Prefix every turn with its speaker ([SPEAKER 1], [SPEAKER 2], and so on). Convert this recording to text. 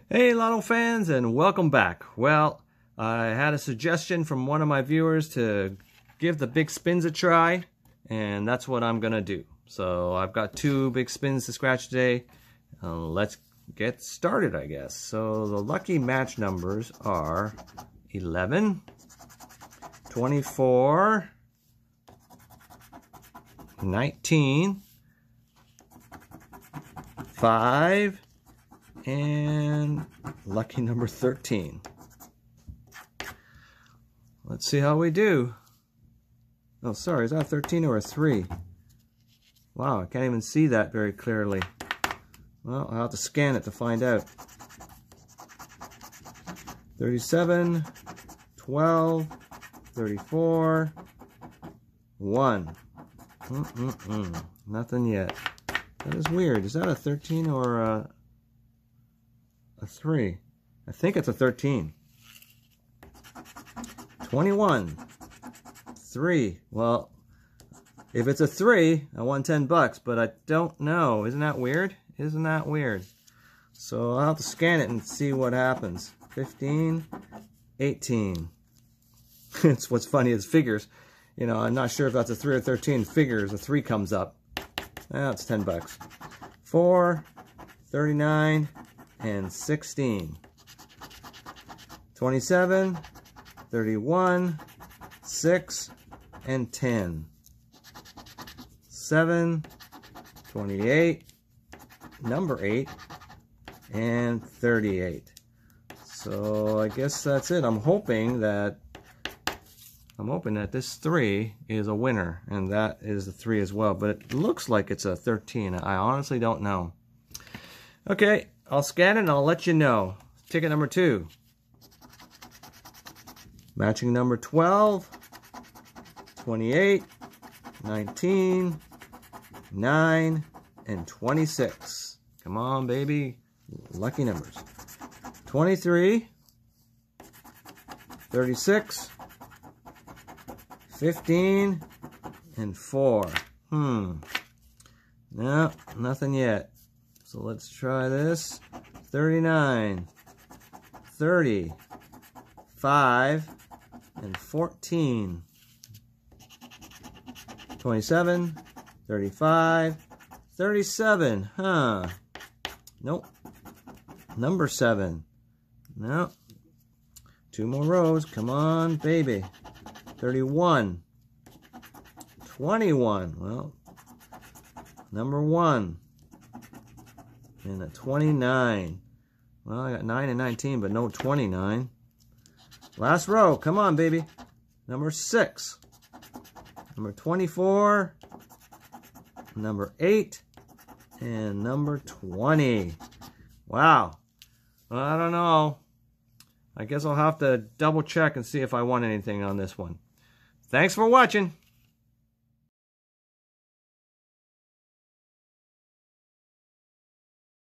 [SPEAKER 1] Hey Lotto fans, and welcome back. Well, I had a suggestion from one of my viewers to give the big spins a try, and that's what I'm gonna do. So I've got two big spins to scratch today. Let's get started, I guess. So the lucky match numbers are 11, 24, 19, 5, and lucky number 13. Let's see how we do. Oh, sorry, is that a 13 or a 3? Wow, I can't even see that very clearly. Well, I'll have to scan it to find out. 37, 12, 34, 1. Nothing yet. That is weird. Is that a 13 or a 3? I think it's a 13. 21. 3. Well, if it's a 3, I won 10 bucks, but I don't know. Isn't that weird? Isn't that weird? So I'll have to scan it and see what happens. 15, 18. It's what's funny is figures. You know, I'm not sure if that's a 3 or 13. Figures, a 3 comes up. That's 10 bucks. 4, 39, and 16. 27, 31, 6, and 10. 7, 28, number 8, and 38. So I guess that's it. I'm hoping that this 3 is a winner, and that is the 3 as well, but it looks like it's a 13. I honestly don't know. Okay, I'll scan it and I'll let you know. Ticket number 2. Matching number 12, 28, 19, 9, and 26. Come on, baby. Lucky numbers. 23, 36, 15, and 4. No, nothing yet. So let's try this. 39, 30, 5, and 14. 27, 35, 37. Nope. Number 7. No. 2 more rows. Come on, baby. 31. 21. Well, number 1. And a 29. Well, I got 9 and 19, but no 29. Last row. Come on, baby. Number 6. Number 24. Number 8. And number 20. Wow. Well, I don't know. I guess I'll have to double check and see if I won anything on this one. Thanks for watching.